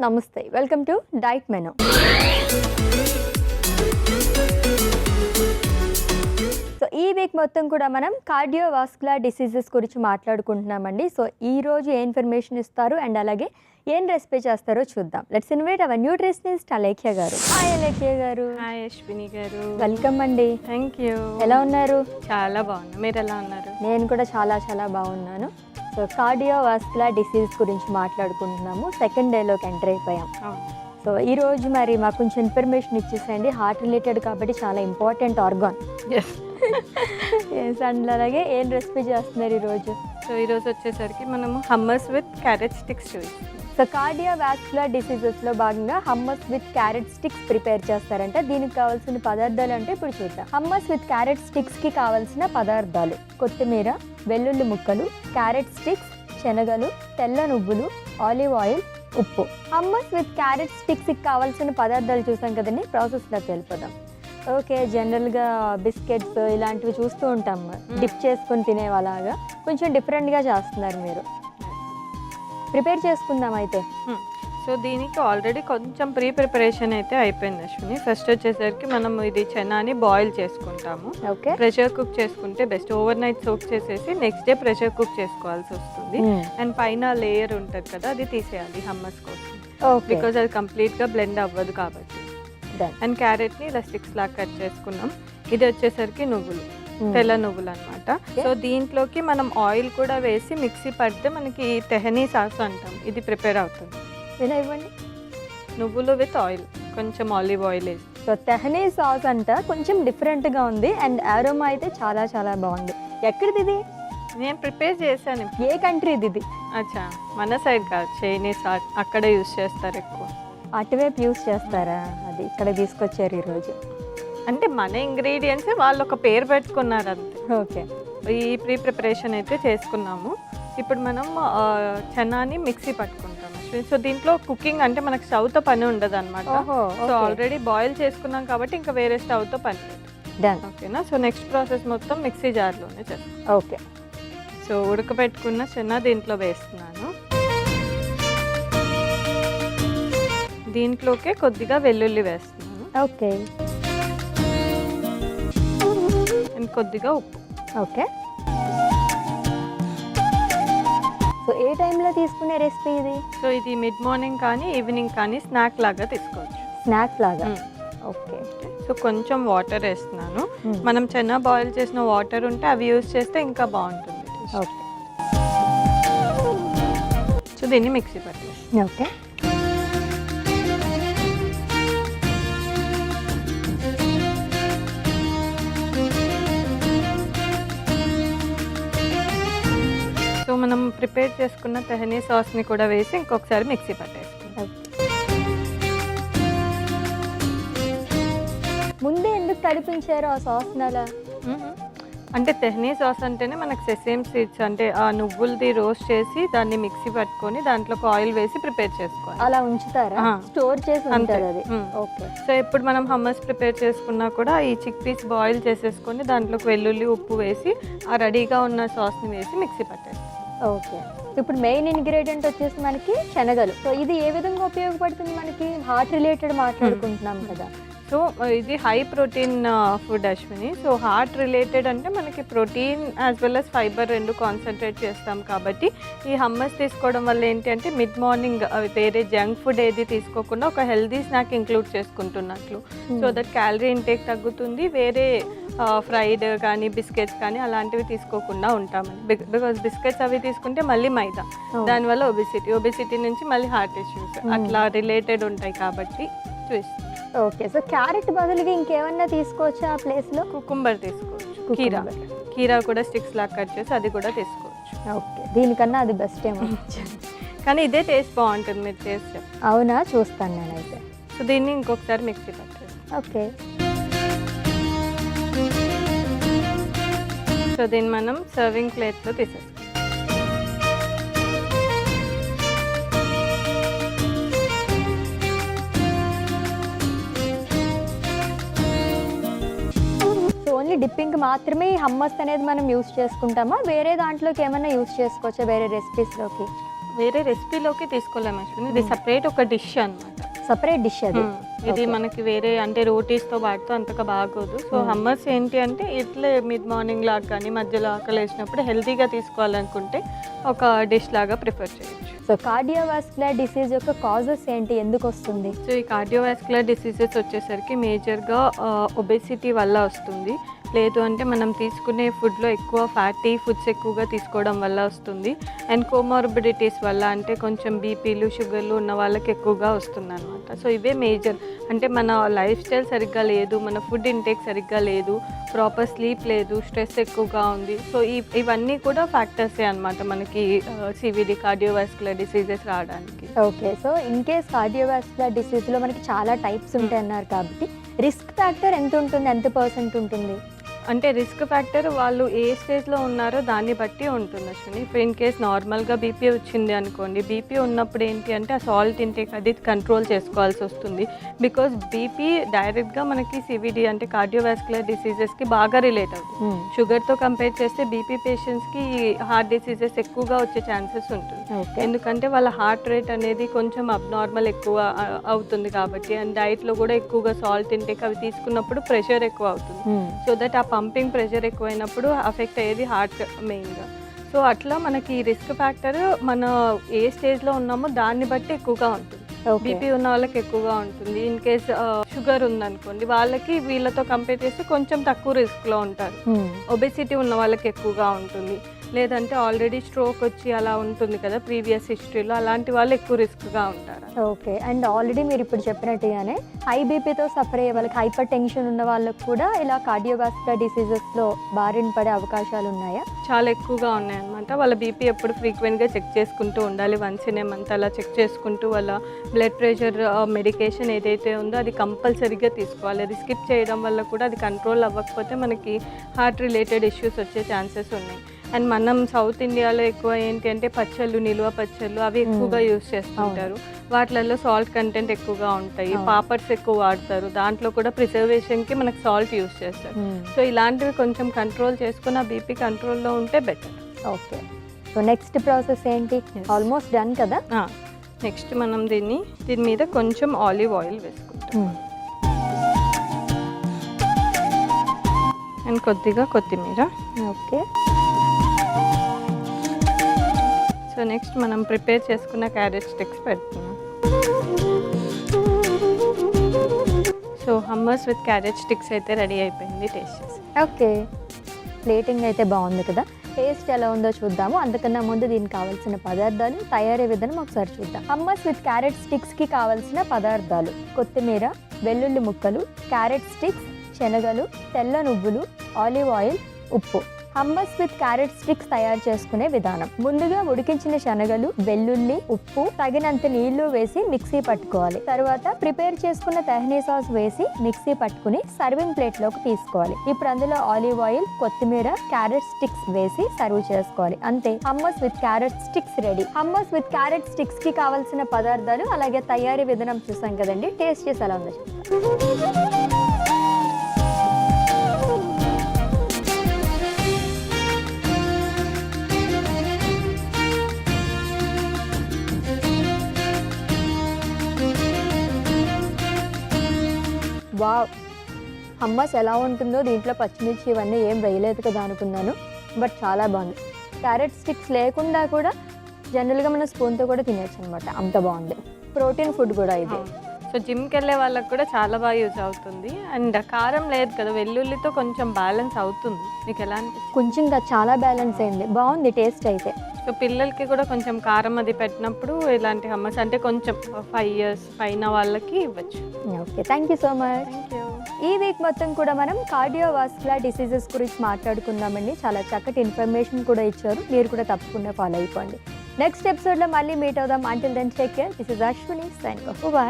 నమస్తే, welcome to diet menu. So ఈ week మొత్తం కూడా మనం కార్డియోవాస్కులర్ డిసీజెస్ గురించి మాట్లాడుకుంటున్నామండి. సో ఈరోజు ఏ ఇన్ఫర్మేషన్ ఇస్తారు అండ్ అలాగే ఏం రెసిపీ చేస్తారో చూద్దాం. Let's invite our nutritionist Alekhya గారు. హాయ్ అలేఖ్య గారు. హాయ్ అశ్విని గారు. వెల్కమ్ అండి. Thank you. ఎలా ఉన్నారు? చాలా బాగున్నా, మీరు ఎలా ఉన్నారు? నేను కూడా చాలా బాగున్నాను. సో కార్డియోవాస్కులర్ డిసీజ్ గురించి మాట్లాడుకుంటున్నాము. సెకండ్ డేలోకి ఎంటర్ అయిపోయాం. సో ఈరోజు మరి మాకు కొంచెం ఇన్ఫర్మేషన్ ఇచ్చేసేయండి. హార్ట్ రిలేటెడ్ కాబట్టి చాలా ఇంపార్టెంట్ ఆర్గాన్. అండ్ అలాగే ఏం రెసిపీ చేస్తున్నారు ఈరోజు? సో ఈరోజు వచ్చేసరికి మనము హమ్మస్ విత్ క్యారెట్ స్టిక్స్ చూపిస్తాం. సో కార్డియోవాస్కులర్ డిసీజెస్లో భాగంగా hummus with carrot sticks prepare చేస్తారంటే దీనికి కావాల్సిన పదార్థాలు అంటే ఇప్పుడు చూద్దాం. హమ్మస్ విత్ క్యారెట్ స్టిక్స్కి కావాల్సిన పదార్థాలు: కొత్తిమీర, వెల్లుల్లి ముక్కలు, క్యారెట్ స్టిక్స్, శనగలు, తెల్ల నువ్వులు, ఆలివ్ ఆయిల్, ఉప్పు. హమ్మస్ విత్ క్యారెట్ స్టిక్స్కి కావాల్సిన పదార్థాలు చూసాం కదండి. ప్రాసెస్లోకి వెళ్ళిపోదాం. ఓకే, జనరల్గా బిస్కెట్స్ ఇలాంటివి చూస్తూ ఉంటాం, డిప్ చేసుకొని తినేవాలాగా. కొంచెం డిఫరెంట్గా చేస్తున్నారు మీరు. ప్రిపేర్ చేసుకుందాం అయితే. సో దీనికి ఆల్రెడీ కొంచెం ప్రిపరేషన్ అయితే అయిపోయింది అశ్విని. ఫస్ట్ వచ్చేసరికి మనం ఇది చెనాని బాయిల్ చేసుకుంటాము. ఓకే, ప్రెషర్ కుక్ చేసుకుంటే బెస్ట్. ఓవర్ నైట్ సోక్ చేసేసి నెక్స్ట్ డే ప్రెషర్ కుక్ చేసుకోవాల్సి వస్తుంది. అండ్ పైన లేయర్ ఉంటుంది కదా, అది తీసేయాలి హమ్మస్ కోసం, బికాజ్ అది కంప్లీట్గా బ్లెండ్ అవ్వదు కాబట్టి. అండ్ క్యారెట్ని ఇలా స్టిక్స్ లాగా కట్ చేసుకున్నాం. ఇది వచ్చేసరికి నువ్వులు, తెల్ల నువ్వులు అనమాట. సో దీంట్లోకి మనం ఆయిల్ కూడా వేసి మిక్సీ పడితే మనకి తెహనీ సాస్ అంటాం, ఇది ప్రిపేర్ అవుతుంది. ఇలా ఇవ్వండి. నువ్వులు విత్ ఆయిల్, కొంచెం ఆలివ్ ఆయిల్ వేసి. సో తెహనీ సాస్ అంట కొంచెం డిఫరెంట్గా ఉంది అండ్ ఆరోమా అయితే చాలా బాగుంది. ఎక్కడిది ఇది? నేను ప్రిపేర్ చేశాను. ఏ కంట్రీది ఇది? అచ్చా, మన సైడ్ కాదు, చైనీస్, అక్కడే యూస్ చేస్తారు ఎక్కువ. అటువైపు యూస్ చేస్తారా? అది ఇక్కడ తీసుకొచ్చారు ఈరోజు. అంటే మన ఇంగ్రీడియంట్స్ వాళ్ళు ఒక పేరు పెట్టుకున్నారు అంతే. ఓకే, ఈ ప్రిపరేషన్ అయితే చేసుకున్నాము. ఇప్పుడు మనం చనాని మిక్సీ పట్టుకుంటాం. సో దీంట్లో కుకింగ్ అంటే మనకు స్టవ్తో పని ఉండదు అనమాట. సో ఆల్రెడీ బాయిల్ చేసుకున్నాం కాబట్టి ఇంకా వేరే స్టవ్తో పని లేదు. ఓకేనా? సో నెక్స్ట్ ప్రాసెస్ మొత్తం మిక్సీ జార్లోనే చేస్తాం. ఓకే, సో ఉడకబెట్టుకున్న చెన్న దీంట్లో వేస్తున్నాను. దీంట్లోకే కొద్దిగా వెల్లుల్లి వేస్తున్నాను. ఓకే, అండ్ కొద్దిగా ఉప్పు. ఓకే. సో ఏ టైంలో తీసుకునే రెసిపీ ఇది? సో ఇది మిడ్ మార్నింగ్ కానీ ఈవినింగ్ కానీ స్నాక్ లాగా తీసుకోవచ్చు. స్నాక్ లాగా. ఓకే. సో కొంచెం వాటర్ వేస్తున్నాను. మనం చెన్న బాయిల్ చేసిన వాటర్ ఉంటే అవి యూజ్ చేస్తే ఇంకా బాగుంటుంది. ఓకే. సో దీన్ని మిక్సీ పట్టేసి. ఓకే. సో మనం ప్రిపేర్ చేసుకున్న తెహనీ సాస్ని కూడా వేసి ఇంకొకసారి మిక్సీ పట్టేసుకుంటాం. ముందే ఎందుకు తడిపించారు ఆ సాస్ని అలా? అంటే తెహనీ సాస్ అంటేనే మనకు సెసేమ్ సీడ్స్ అంటే ఆ నువ్వులది రోస్ట్ చేసి దాన్ని మిక్సీ పట్టుకొని దాంట్లో ఆయిల్ వేసి ప్రిపేర్ చేసుకోవాలి. అలా ఉంచుతారా? స్టోర్ చేసి ఉంటారు అది. ఓకే. సో ఇప్పుడు మనం హమ్మస్ ప్రిపేర్ చేసుకున్నా కూడా ఈ చిక్ పీస్ బాయిల్ చేసేసుకొని దాంట్లోకి వెల్లుల్లి ఉప్పు వేసి ఆ రెడీగా ఉన్న సాస్ని వేసి మిక్సీ పట్టేస్తాం. ఓకే. ఇప్పుడు మెయిన్ ఇంగ్రీడియంట్ వచ్చేసి మనకి శనగలు. సో ఇది ఏ విధంగా ఉపయోగపడుతుంది మనకి? హార్ట్ రిలేటెడ్ మాట్లాడుకుంటున్నాం కదా. సో ఇది high protein food Ashwini. So heart related అంటే మనకి protein as well as fibre రెండు కాన్సన్ట్రేట్ చేస్తాం కాబట్టి ఈ హమ్మస్ తీసుకోవడం వల్ల ఏంటి అంటే మిడ్ మార్నింగ్ వేరే జంక్ ఫుడ్ ఏది తీసుకోకుండా ఒక హెల్దీ స్నాక్ ఇంక్లూడ్ చేసుకుంటున్నట్లు. సో దట్ క్యాలరీ ఇంటేక్ తగ్గుతుంది, వేరే ఫ్రైడ్ కానీ బిస్కెట్స్ కానీ అలాంటివి తీసుకోకుండా ఉంటామని. బికాజ్ బిస్కెట్స్ అవి తీసుకుంటే మళ్ళీ మైదా, దానివల్ల ఒబిసిటీ నుంచి మళ్ళీ హార్ట్ ఇష్యూస్ అట్లా రిలేటెడ్ ఉంటాయి కాబట్టి చూస్తాం. ఓకే. సో క్యారెట్ బదులుగా ఇంకేమన్నా తీసుకోవచ్చా ఆ ప్లేస్లో? కుకుంబర్ తీసుకోవచ్చు, కీరా కూడా స్టిక్స్ లాగా కట్ చేసి అది కూడా తీసుకోవచ్చు. ఓకే, దీనికన్నా అది బెస్ట్ ఏమో. కానీ ఇదే టేస్ట్ బాగుంటుంది, మీరు టేస్ట్. అవునా? చూస్తాను నేనైతే. సో దీన్ని ఇంకొకసారి మిక్సీ పట్టేసి. ఓకే. సో దీన్ని మనం సర్వింగ్ ప్లేట్లో తీసేస్తాం. డిప్పింగ్ మాత్రమే ఈ హమ్మస్ అనేది మనం యూస్ చేసుకుంటామా, వేరే దాంట్లోకి ఏమైనా యూస్ చేసుకోవచ్చా, వేరే రెసిపీస్లోకి? వేరే రెసిపీలోకి తీసుకోలేము అశ్విని, ఇది సపరేట్ ఒక డిష్ అన్నమాట. సపరేట్ డిష్ అది. ఇది మనకి వేరే అంటే రోటీస్తో వాటితో అంతగా బాగోదు. సో హమ్మస్ ఏంటి అంటే ఇట్లే మిడ్ మార్నింగ్ లాగా కానీ మధ్యలో ఆకలి వేసినప్పుడు హెల్తీగా తీసుకోవాలనుకుంటే ఒక డిష్ లాగా ప్రిఫర్ చేయొచ్చు. సో కార్డియోవాస్కులర్ డిసీజ్ యొక్క కాజెస్ ఏంటి, ఎందుకు వస్తుంది? సో ఈ కార్డియోవాస్కులర్ డిసీజెస్ వచ్చేసరికి మేజర్గా ఒబెసిటీ వల్ల వస్తుంది, లేదు అంటే మనం తీసుకునే ఫుడ్లో ఎక్కువ ఫ్యాటీ ఫుడ్స్ ఎక్కువగా తీసుకోవడం వల్ల వస్తుంది, అండ్ కోమార్బిడిటీస్ వల్ల అంటే కొంచెం బీపీలు షుగర్లు ఉన్న వాళ్ళకి ఎక్కువగా వస్తుంది అనమాట. సో ఇవే మేజర్, అంటే మన లైఫ్ స్టైల్ సరిగ్గా లేదు, మన ఫుడ్ ఇంటేక్ సరిగ్గా లేదు, ప్రాపర్ స్లీప్ లేదు, స్ట్రెస్ ఎక్కువగా ఉంది. సో ఇవన్నీ కూడా ఫ్యాక్టర్సే అనమాట మనకి సివిడి కార్డియోవాస్కులర్ డిసీజెస్ రావడానికి. Okay, so in case cardiovascular డిసీజ్లో మనకి చాలా టైప్స్ ఉంటాయి అన్నారు కాబట్టి రిస్క్ ఫ్యాక్టర్ ఎంత ఉంటుంది, ఎంత పర్సెంట్ ఉంటుంది? అంటే రిస్క్ ఫ్యాక్టర్ వాళ్ళు ఏ స్టేజ్లో ఉన్నారో దాన్ని బట్టి ఉంటుంది అశ్విని. ఇప్పుడు ఇన్ కేస్ నార్మల్గా బీపీ వచ్చింది అనుకోండి, బీపీ ఉన్నప్పుడు ఏంటి అంటే ఆ సాల్ట్ ఇంటేక్ అది కంట్రోల్ చేసుకోవాల్సి వస్తుంది. బికాజ్ బీపీ డైరెక్ట్గా మనకి సివిడి అంటే కార్డియోవాస్కులర్ డిసీజెస్కి బాగా రిలేట్ అవుతుంది. షుగర్తో కంపేర్ చేస్తే బీపీ పేషెంట్స్కి హార్ట్ డిసీజెస్ ఎక్కువగా వచ్చే ఛాన్సెస్ ఉంటుంది. ఎందుకంటే వాళ్ళ హార్ట్ రేట్ అనేది కొంచెం అబ్నార్మల్ ఎక్కువ అవుతుంది కాబట్టి, అండ్ డైట్లో కూడా ఎక్కువగా సాల్ట్ ఇంటేక్ అవి తీసుకున్నప్పుడు ప్రెషర్ ఎక్కువ అవుతుంది. సో దట్ ఆ పంపింగ్ ప్రెషర్ ఎక్కువైనప్పుడు అఫెక్ట్ అయ్యేది హార్ట్ మెయిన్గా. సో అట్లా మనకి రిస్క్ ఫ్యాక్టర్ మన ఏ స్టేజ్లో ఉన్నామో దాన్ని బట్టి ఎక్కువగా ఉంటుంది. బీపీ ఉన్న వాళ్ళకి ఎక్కువగా ఉంటుంది. ఇన్ కేస్ షుగర్ ఉందనుకోండి, వాళ్ళకి వీళ్ళతో కంపేర్ చేస్తే కొంచెం తక్కువ రిస్క్లో ఉంటారు. ఒబెసిటీ ఉన్న వాళ్ళకి ఎక్కువగా ఉంటుంది, లేదంటే ఆల్రెడీ స్ట్రోక్ వచ్చి అలా ఉంటుంది కదా ప్రీవియస్ హిస్టరీలో, అలాంటి వాళ్ళు ఎక్కువ రిస్క్గా ఉంటారు. ఓకే, అండ్ ఆల్రెడీ మీరు ఇప్పుడు చెప్పినట్టుగానే హై బీపీతో సఫర్ అయ్యే వాళ్ళకి, హైపర్ టెన్షన్ ఉన్న వాళ్ళకి కూడా ఇలా కార్డియోవాస్కులర్ డిసీజెస్లో బారిన పడే అవకాశాలు ఉన్నాయా? చాలా ఎక్కువగా ఉన్నాయన్నమాట. వాళ్ళ బీపీ ఎప్పుడు ఫ్రీక్వెంట్గా చెక్ చేసుకుంటూ ఉండాలి, వన్స్ ఇన్ ఏ మంత్ అలా చెక్ చేసుకుంటూ వాళ్ళ బ్లడ్ ప్రెషర్ మెడికేషన్ ఏదైతే ఉందో అది కంపల్సరీగా తీసుకోవాలి. అది స్కిప్ చేయడం వల్ల కూడా అది కంట్రోల్ అవ్వకపోతే మనకి హార్ట్ రిలేటెడ్ ఇష్యూస్ వచ్చే ఛాన్సెస్ ఉన్నాయి. అండ్ మనం సౌత్ ఇండియాలో ఎక్కువ ఏంటి అంటే పచ్చళ్ళు, నిల్వ పచ్చళ్ళు అవి ఎక్కువగా యూస్ చేస్తుంటారు. వాటిలలో సాల్ట్ కంటెంట్ ఎక్కువగా ఉంటాయి, పాపడ్స్ ఎక్కువ వాడతారు, దాంట్లో కూడా ప్రిజర్వేషన్కి మనకు సాల్ట్ యూస్ చేస్తారు. సో ఇలాంటివి కొంచెం కంట్రోల్ చేసుకుని ఆ బీపీ కంట్రోల్లో ఉంటే better. Okay, so next process ఏంటి? ఆల్మోస్ట్ డన్ కదా. నెక్స్ట్ మనం దీని మీద కొంచెం ఆలివ్ ఆయిల్ వేసుకుంటాం అండ్ కొద్దిగా కొత్తిమీర. ఓకే, సో నెక్స్ట్ మనం ప్రిపేర్ చేసుకున్న క్యారెట్ స్టిక్స్ పెడుతున్నాం. So hummus with carrot sticks అయితే రెడీ అయిపోయింది, టేస్ట్ చేసి. ఓకే, ప్లేటింగ్ అయితే బాగుంది కదా, టేస్ట్ ఎలా ఉందో చూద్దాము. అంతకన్నా ముందు దీనికి కావాల్సిన పదార్థాలు, తయారీ విధానం ఒకసారి చూద్దాం. హమ్మస్ విత్ క్యారెట్ స్టిక్స్కి కావాల్సిన పదార్థాలు: కొత్తిమీర, వెల్లుల్లి ముక్కలు, క్యారెట్ స్టిక్స్, శనగలు, తెల్ల నువ్వులు, ఆలివ్ ఆయిల్, ఉప్పు. హమ్మస్ విత్ క్యారెట్ స్టిక్స్ తయారు చేసుకునే విధానం: ముందుగా ఉడికించిన శనగలు, వెల్లుల్లి, ఉప్పు, తగినంత నీళ్లు వేసి మిక్సీ పట్టుకోవాలి. తర్వాత ప్రిపేర్ చేసుకున్న తహనీ సాస్ వేసి మిక్సీ పట్టుకుని సర్వింగ్ ప్లేట్ లోకి తీసుకోవాలి. ఇప్పుడు అందులో ఆలివ్ ఆయిల్, కొత్తిమీర, క్యారెట్ స్టిక్స్ వేసి సర్వ్ చేసుకోవాలి. అంతే, hummus with carrot sticks ready. Hummus with carrot sticks కి కావాల్సిన పదార్థాలు అలాగే తయారీ విధానం చూసాం కదండి. టేస్ట్ చేసి ఎలా ఉందో చెప్తాను. వావ్, హమ్మస్ ఎలా ఉంటుందో, దీంట్లో పచ్చిమిర్చి ఇవన్నీ ఏం వేయలేదు కదా అనుకున్నాను, బట్ చాలా బాగుంది. క్యారెట్ స్టిక్స్ లేకుండా కూడా జనరల్గా మన స్పూన్తో కూడా తినేచ్చు అనమాట, అంత బాగుంది. ప్రోటీన్ ఫుడ్ కూడా ఇది. సో జిమ్కి వెళ్ళే వాళ్ళకి కూడా చాలా బాగా యూజ్ అవుతుంది. అండ్ కారం లేదు కదా, వెల్లుల్లితో కొంచెం బ్యాలెన్స్ అవుతుంది. మీకు ఎలా అనిపిస్తుంది? కొంచెం చాలా బ్యాలెన్స్ అయింది, బాగుంది టేస్ట్ అయితే. సో పిల్లలకి కూడా కొంచెం కారం అది పెట్టినప్పుడు ఇలాంటి హమ్మస్ అంటే కొంచెం 5 years పైన వాళ్ళకి ఇవ్వచ్చు. Okay, thank you so much. Thank you. ఈ వీక్ మొత్తం కూడా మనం కార్డియోవాస్కులర్ డిసీజెస్ గురించి మాట్లాడుకుందామండి. చాలా చక్కటి ఇన్ఫర్మేషన్ కూడా ఇచ్చారు, మీరు కూడా తప్పకుండా ఫాలో అయిపోండి. నెక్స్ట్ ఎపిసోడ్లో మళ్ళీ మీట్ అవుదాం. Until then take care. This is Ashwini signing off. By.